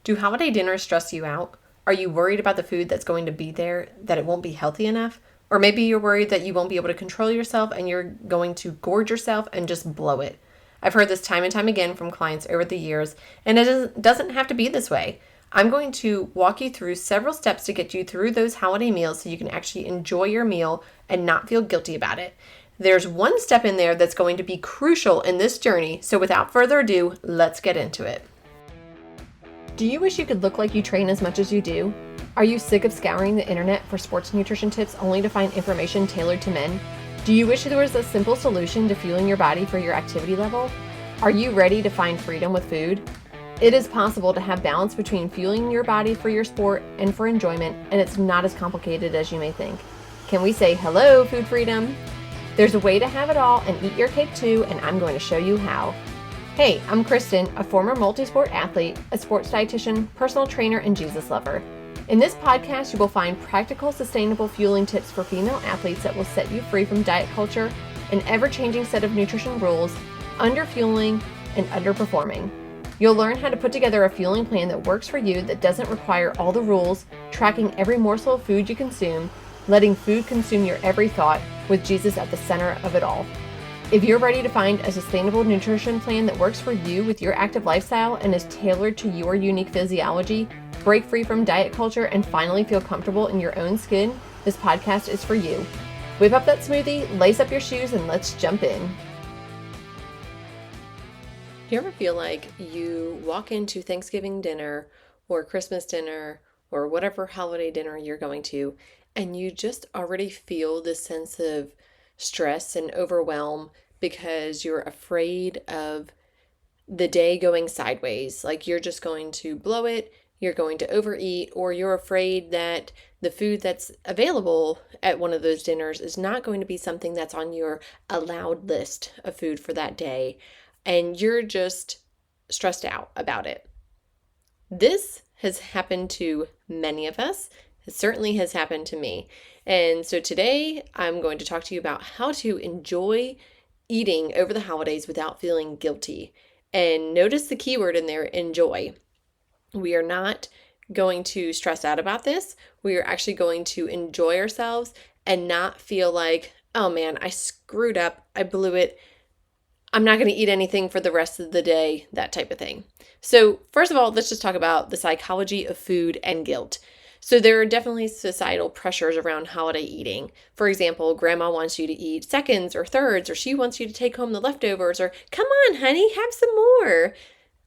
Do holiday dinners stress you out? Are you worried about the food that's going to be there, that it won't be healthy enough? Or maybe you're worried that you won't be able to control yourself and you're going to gorge yourself and just blow it. I've heard this time and time again from clients over the years, and it doesn't have to be this way. I'm going to walk you through several steps to get you through those holiday meals so you can actually enjoy your meal and not feel guilty about it. There's one step in there that's going to be crucial in this journey, so without further ado, let's get into it. Do you wish you could look like you train as much as you do? Are you sick of scouring the internet for sports nutrition tips only to find information tailored to men? Do you wish there was a simple solution to fueling your body for your activity level? Are you ready to find freedom with food? It is possible to have balance between fueling your body for your sport and for enjoyment, and it's not as complicated as you may think. Can we say hello, food freedom? There's a way to have it all and eat your cake too, and I'm going to show you how. Hey, I'm Kristen, a former multi-sport athlete, a sports dietitian, personal trainer, and Jesus lover. In this podcast, you will find practical, sustainable fueling tips for female athletes that will set you free from diet culture, an ever-changing set of nutrition rules, under-fueling, and underperforming. You'll learn how to put together a fueling plan that works for you, that doesn't require all the rules, tracking every morsel of food you consume, letting food consume your every thought, with Jesus at the center of it all. If you're ready to find a sustainable nutrition plan that works for you with your active lifestyle and is tailored to your unique physiology, break free from diet culture, and finally feel comfortable in your own skin, this podcast is for you. Whip up that smoothie, lace up your shoes, and let's jump in. Do you ever feel like you walk into Thanksgiving dinner or Christmas dinner or whatever holiday dinner you're going to, and you just already feel this sense of stress and overwhelm because you're afraid of the day going sideways? Like you're just going to blow it, you're going to overeat, or you're afraid that the food that's available at one of those dinners is not going to be something that's on your allowed list of food for that day, and you're just stressed out about it. This has happened to many of us. It certainly has happened to me. And so today I'm going to talk to you about how to enjoy eating over the holidays without feeling guilty. And notice the keyword in there, enjoy. We are not going to stress out about this. We are actually going to enjoy ourselves and not feel like, oh man, I screwed up, I blew it, I'm not going to eat anything for the rest of the day, that type of thing. So first of all, let's just talk about the psychology of food and guilt. So there are definitely societal pressures around holiday eating. For example, grandma wants you to eat seconds or thirds, or she wants you to take home the leftovers, or come on, honey, have some more.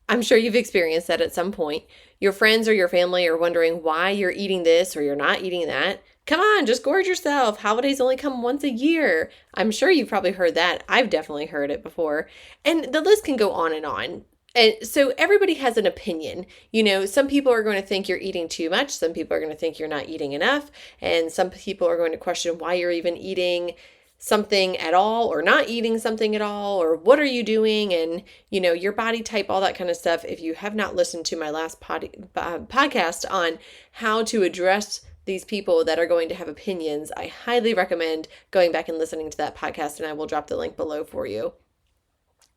I'm sure you've experienced that at some point. Your friends or your family are wondering why you're eating this or you're not eating that. Come on, just gorge yourself. Holidays only come once a year. I'm sure you've probably heard that. I've definitely heard it before. And the list can go on and on. And so everybody has an opinion. You know, some people are going to think you're eating too much. Some people are going to think you're not eating enough. And some people are going to question why you're even eating something at all or not eating something at all, or what are you doing, and, you know, your body type, all that kind of stuff. If you have not listened to my last podcast on how to address these people that are going to have opinions, I highly recommend going back and listening to that podcast, and I will drop the link below for you.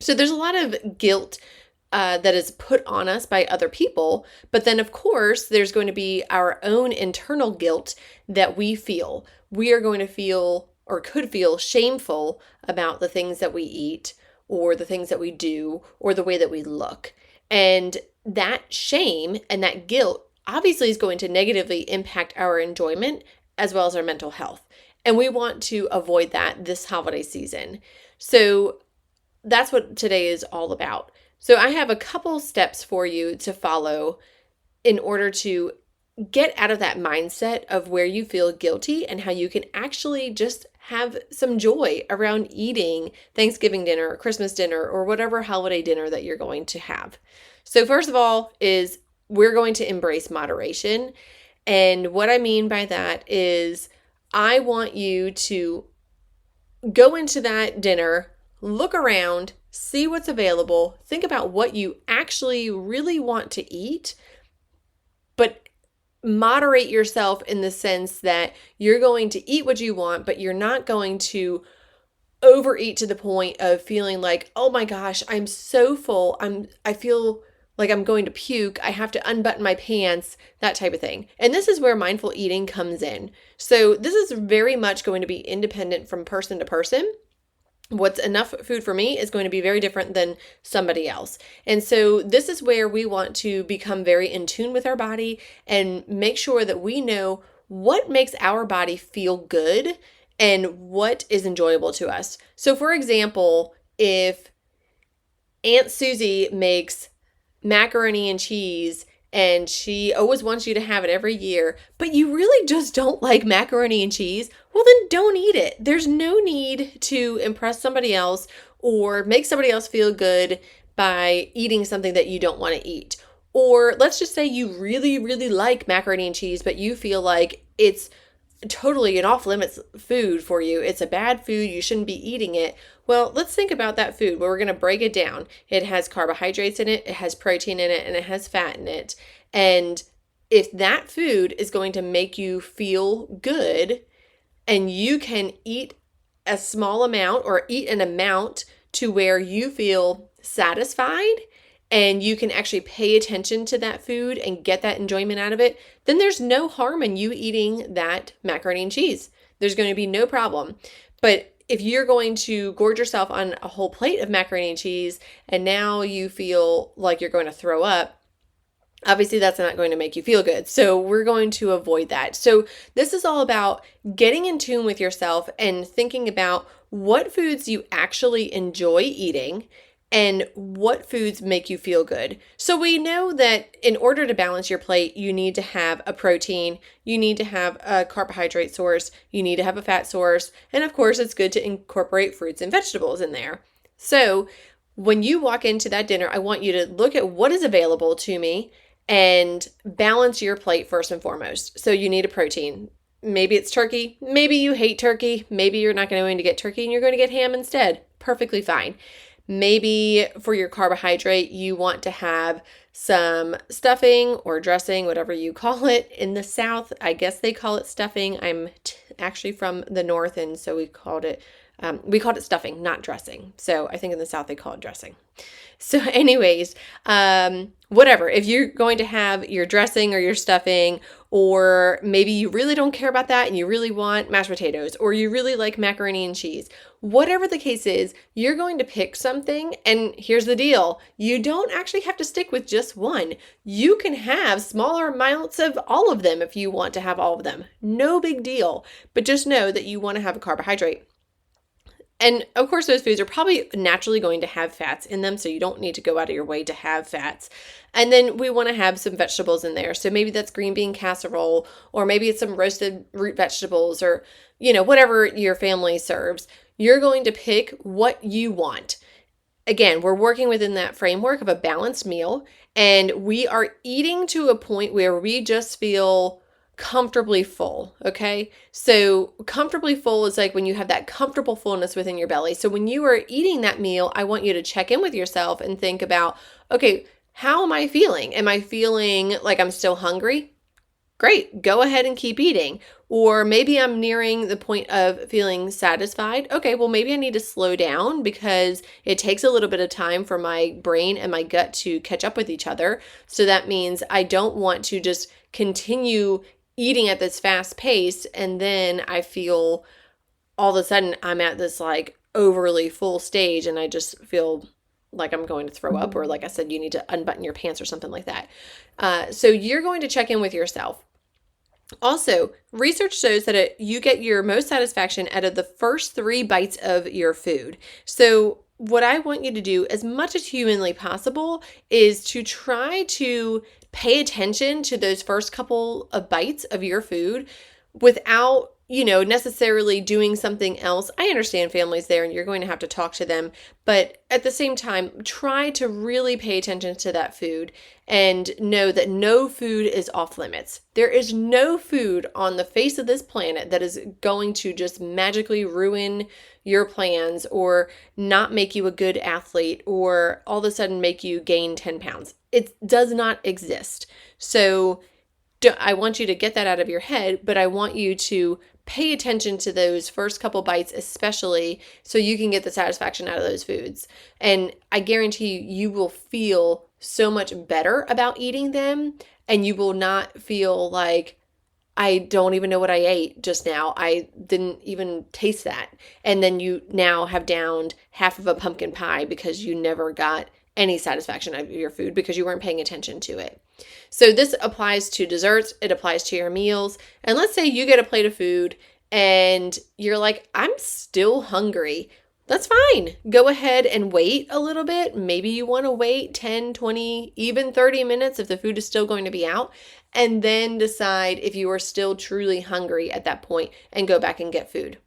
So there's a lot of guilt that is put on us by other people. But then, of course, there's going to be our own internal guilt that we feel. We are going to feel or could feel shameful about the things that we eat or the things that we do or the way that we look. And that shame and that guilt obviously is going to negatively impact our enjoyment as well as our mental health. And we want to avoid that this holiday season. So that's what today is all about. So I have a couple steps for you to follow in order to get out of that mindset of where you feel guilty, and how you can actually just have some joy around eating Thanksgiving dinner or Christmas dinner or whatever holiday dinner that you're going to have. So first of all is we're going to embrace moderation. And what I mean by that is I want you to go into that dinner, look around, see what's available, think about what you actually really want to eat, but moderate yourself in the sense that you're going to eat what you want, but you're not going to overeat to the point of feeling like, oh my gosh, I'm so full. I feel like I'm going to puke, I have to unbutton my pants, that type of thing. And this is where mindful eating comes in. So this is very much going to be independent from person to person. What's enough food for me is going to be very different than somebody else. And so this is where we want to become very in tune with our body and make sure that we know what makes our body feel good and what is enjoyable to us. So for example, if Aunt Susie makes macaroni and cheese and she always wants you to have it every year, but you really just don't like macaroni and cheese, well, then don't eat it. There's no need to impress somebody else or make somebody else feel good by eating something that you don't want to eat. Or let's just say you really, really like macaroni and cheese, but you feel like it's totally an off limits food for you. It's a bad food. You shouldn't be eating it. Well, let's think about that food. Well, we're going to break it down. It has carbohydrates in it, it has protein in it, and it has fat in it. And if that food is going to make you feel good and you can eat a small amount or eat an amount to where you feel satisfied and you can actually pay attention to that food and get that enjoyment out of it, then there's no harm in you eating that macaroni and cheese. There's going to be no problem. But if you're going to gorge yourself on a whole plate of macaroni and cheese and now you feel like you're going to throw up, obviously that's not going to make you feel good. So we're going to avoid that. So this is all about getting in tune with yourself and thinking about what foods you actually enjoy eating and what foods make you feel good. So we know that in order to balance your plate, you need to have a protein, you need to have a carbohydrate source, you need to have a fat source, and of course it's good to incorporate fruits and vegetables in there. So when you walk into that dinner, I want you to look at what is available to me and balance your plate first and foremost. So you need a protein. Maybe it's turkey, maybe you hate turkey, maybe you're not going to get turkey and you're going to get ham instead. Perfectly fine. Maybe for your carbohydrate, you want to have some stuffing or dressing, whatever you call it. In the South, I guess they call it stuffing. I'm actually from the North, and so we called it stuffing, not dressing. So I think in the South they call it dressing. So anyways, whatever. If you're going to have your dressing or your stuffing, or maybe you really don't care about that and you really want mashed potatoes, or you really like macaroni and cheese, whatever the case is, you're going to pick something. And here's the deal. You don't actually have to stick with just one. You can have smaller amounts of all of them if you want to have all of them. No big deal. But just know that you want to have a carbohydrate. And of course, those foods are probably naturally going to have fats in them, so you don't need to go out of your way to have fats. And then we want to have some vegetables in there. So maybe that's green bean casserole, or maybe it's some roasted root vegetables, or, whatever your family serves. You're going to pick what you want. Again, we're working within that framework of a balanced meal, and we are eating to a point where we just feel comfortably full. Okay. So comfortably full is like when you have that comfortable fullness within your belly. So when you are eating that meal, I want you to check in with yourself and think about, okay, how am I feeling? Am I feeling like I'm still hungry? Great. Go ahead and keep eating. Or maybe I'm nearing the point of feeling satisfied. Okay, well, maybe I need to slow down because it takes a little bit of time for my brain and my gut to catch up with each other. So that means I don't want to just continue eating at this fast pace and then I feel all of a sudden I'm at this like overly full stage and I just feel like I'm going to throw up, or like I said, you need to unbutton your pants or something like that. So you're going to check in with yourself. Also, research shows that you get your most satisfaction out of the first 3 bites of your food. So what I want you to do as much as humanly possible is to try to pay attention to those first couple of bites of your food without, necessarily doing something else. I understand families there and you're going to have to talk to them, but at the same time, try to really pay attention to that food and know that no food is off limits. There is no food on the face of this planet that is going to just magically ruin your plans or not make you a good athlete or all of a sudden make you gain 10 pounds. It does not exist. So I want you to get that out of your head, but I want you to pay attention to those first couple bites, especially so you can get the satisfaction out of those foods. And I guarantee you will feel so much better about eating them, and you will not feel like, I don't even know what I ate just now. I didn't even taste that. And then you now have downed half of a pumpkin pie because you never got any satisfaction out of your food because you weren't paying attention to it. So this applies to desserts, it applies to your meals. And let's say you get a plate of food and you're like, I'm still hungry. That's fine. Go ahead and wait a little bit. Maybe you want to wait 10, 20, even 30 minutes if the food is still going to be out, and then decide if you are still truly hungry at that point and go back and get food.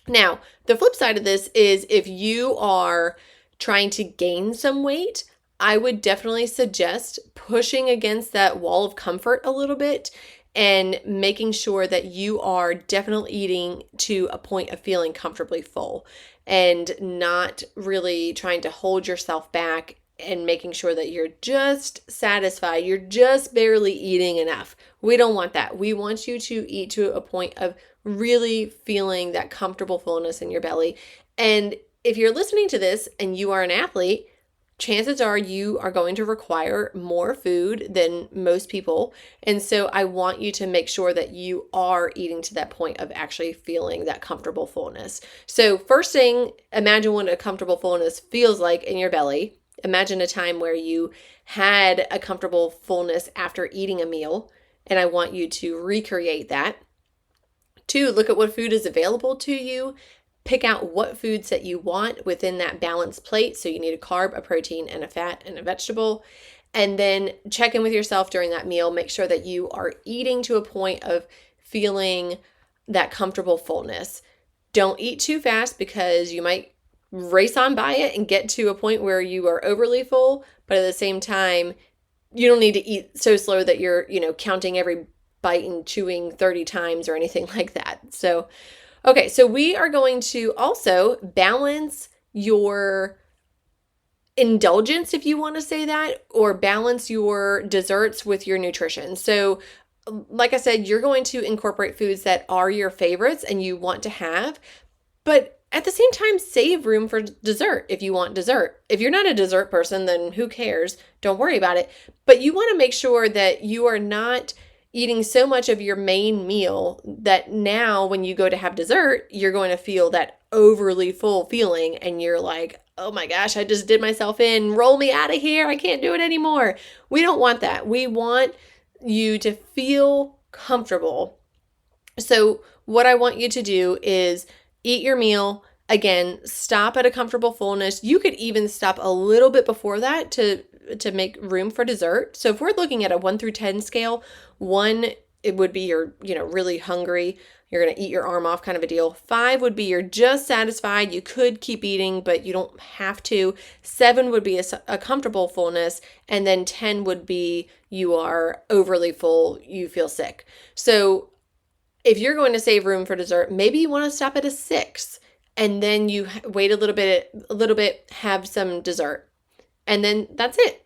Now, the flip side of this is if you are trying to gain some weight, I would definitely suggest pushing against that wall of comfort a little bit and making sure that you are definitely eating to a point of feeling comfortably full and not really trying to hold yourself back and making sure that you're just satisfied. You're just barely eating enough. We don't want that. We want you to eat to a point of really feeling that comfortable fullness in your belly. And if you're listening to this and you are an athlete, chances are you are going to require more food than most people. And so I want you to make sure that you are eating to that point of actually feeling that comfortable fullness. So first thing, imagine what a comfortable fullness feels like in your belly. Imagine a time where you had a comfortable fullness after eating a meal, and I want you to recreate that. 2, look at what food is available to you. Pick out what foods that you want within that balanced plate. So you need a carb, a protein, and a fat, and a vegetable. And then check in with yourself during that meal. Make sure that you are eating to a point of feeling that comfortable fullness. Don't eat too fast because you might race on by it and get to a point where you are overly full. But at the same time, you don't need to eat so slow that you're, counting every bite and chewing 30 times or anything like that. So okay, so we are going to also balance your indulgence, if you want to say that, or balance your desserts with your nutrition. So like I said, you're going to incorporate foods that are your favorites and you want to have, but at the same time, save room for dessert if you want dessert. If you're not a dessert person, then who cares? Don't worry about it. But you want to make sure that you are not eating so much of your main meal that now when you go to have dessert, you're going to feel that overly full feeling and you're like, oh my gosh, I just did myself in, roll me out of here, I can't do it anymore. We don't want that. We want you to feel comfortable. So what I want you to do is eat your meal. Again, stop at a comfortable fullness. You could even stop a little bit before that to make room for dessert. So if we're looking at a 1 through 10 scale, 1, it would be you're, really hungry. You're going to eat your arm off kind of a deal. 5 would be you're just satisfied. You could keep eating, but you don't have to. 7 would be a comfortable fullness. And then 10 would be you are overly full. You feel sick. So if you're going to save room for dessert, maybe you want to stop at a 6 and then you wait a little bit, have some dessert. And then that's it.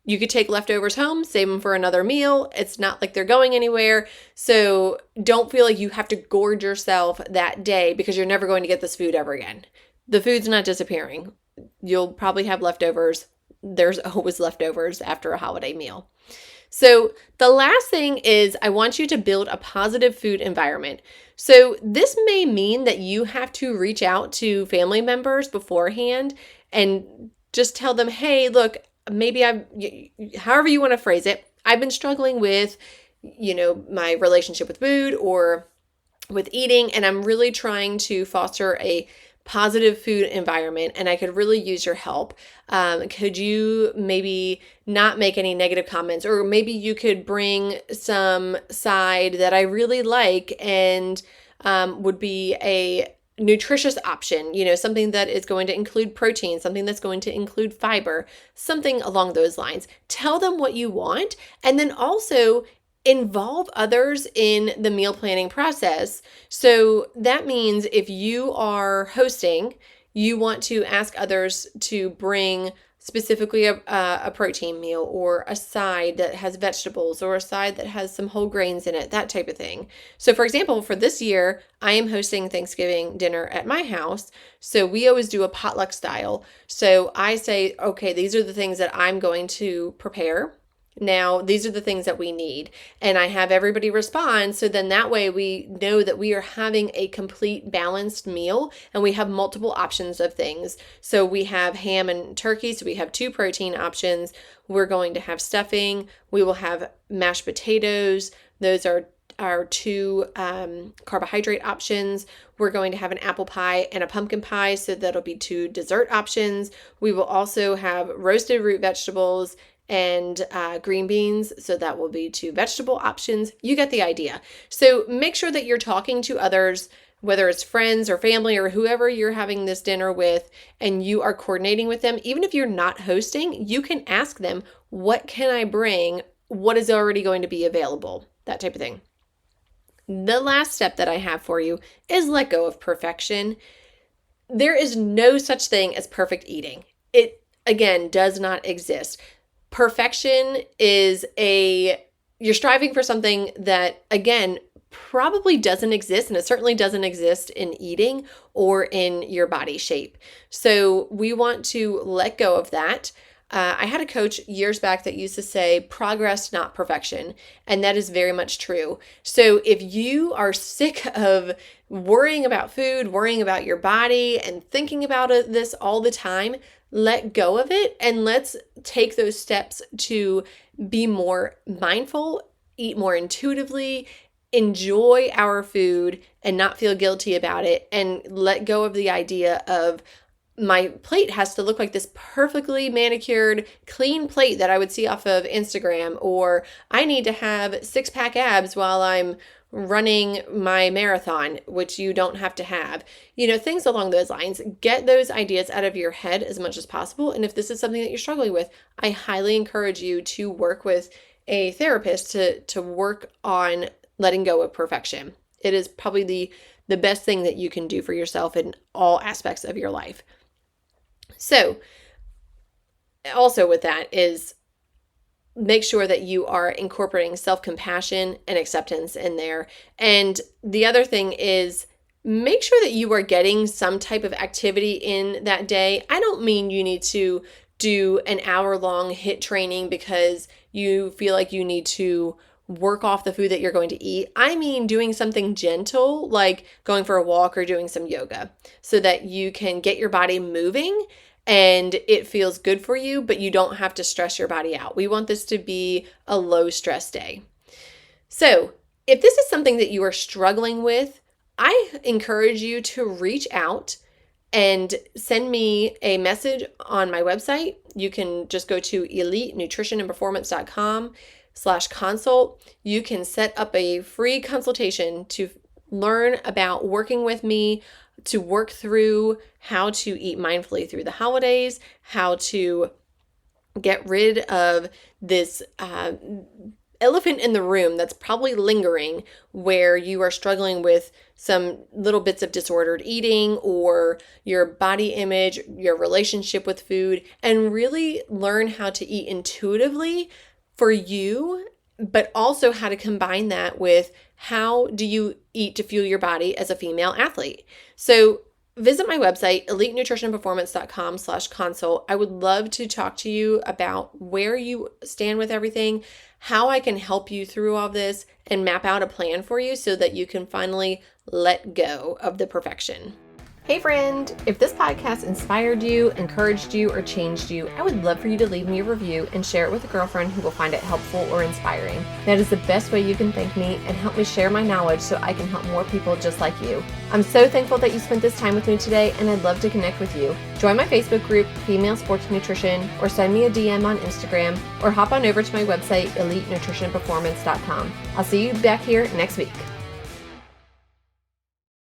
You could take leftovers home, save them for another meal. It's not like they're going anywhere. So don't feel like you have to gorge yourself that day because you're never going to get this food ever again. The food's not disappearing. You'll probably have leftovers. There's always leftovers after a holiday meal. So the last thing is I want you to build a positive food environment. So this may mean that you have to reach out to family members beforehand and just tell them, hey, look, maybe however you want to phrase it, I've been struggling with, my relationship with food or with eating, and I'm really trying to foster a positive food environment, and I could really use your help. Could you maybe not make any negative comments, or maybe you could bring some side that I really like and would be a nutritious option, something that is going to include protein, something that's going to include fiber, something along those lines. Tell them what you want, and then also involve others in the meal planning process. So that means if you are hosting, you want to ask others to bring specifically a protein meal, or a side that has vegetables, or a side that has some whole grains in it, that type of thing. So for example, for this year, I am hosting Thanksgiving dinner at my house. So we always do a potluck style. So I say, okay, these are the things that I'm going to prepare. Now, these are the things that we need. And I have everybody respond. So then that way we know that we are having a complete balanced meal and we have multiple options of things. So we have ham and turkey. So we have 2 protein options. We're going to have stuffing. We will have mashed potatoes. Those are our 2 carbohydrate options. We're going to have an apple pie and a pumpkin pie. So that'll be 2 dessert options. We will also have roasted root vegetables and green beans. So that will be 2 vegetable options. You get the idea. So make sure that you're talking to others, whether it's friends or family or whoever you're having this dinner with, and you are coordinating with them. Even if you're not hosting, you can ask them, what can I bring? What is already going to be available? That type of thing. The last step that I have for you is let go of perfection. There is no such thing as perfect eating. It, again, does not exist. Perfection is you're striving for something that, again, probably doesn't exist, and it certainly doesn't exist in eating or in your body shape. So we want to let go of that. I had a coach years back that used to say, progress, not perfection. And that is very much true. So if you are sick of worrying about food, worrying about your body, and thinking about this all the time, let go of it and let's take those steps to be more mindful, eat more intuitively, enjoy our food and not feel guilty about it, and let go of the idea of my plate has to look like this perfectly manicured, clean plate that I would see off of Instagram, or I need to have 6-pack abs while I'm running my marathon, which you don't have to have. Things along those lines. Get those ideas out of your head as much as possible. And if this is something that you're struggling with, I highly encourage you to work with a therapist to work on letting go of perfection. It is probably the best thing that you can do for yourself in all aspects of your life. So also with that is make sure that you are incorporating self-compassion and acceptance in there. And the other thing is make sure that you are getting some type of activity in that day. I don't mean you need to do an hour-long HIIT training because you feel like you need to work off the food that you're going to eat. I mean doing something gentle, like going for a walk or doing some yoga, so that you can get your body moving and it feels good for you, but you don't have to stress your body out. We want this to be a low stress day. So if this is something that you are struggling with, I encourage you to reach out and send me a message on my website. You can just go to elitenutritionandperformance.com/consult. You can set up a free consultation to learn about working with me, to work through how to eat mindfully through the holidays, how to get rid of this elephant in the room that's probably lingering, where you are struggling with some little bits of disordered eating or your body image, your relationship with food, and really learn how to eat intuitively for you, but also how to combine that with how do you eat to fuel your body as a female athlete. So visit my website, elitenutritionandperformance.com/consult. I would love to talk to you about where you stand with everything, how I can help you through all this, and map out a plan for you so that you can finally let go of the perfection. Hey friend, if this podcast inspired you, encouraged you, or changed you, I would love for you to leave me a review and share it with a girlfriend who will find it helpful or inspiring. That is the best way you can thank me and help me share my knowledge so I can help more people just like you. I'm so thankful that you spent this time with me today, and I'd love to connect with you. Join my Facebook group, Female Sports Nutrition, or send me a DM on Instagram, or hop on over to my website, elitenutritionperformance.com. I'll see you back here next week.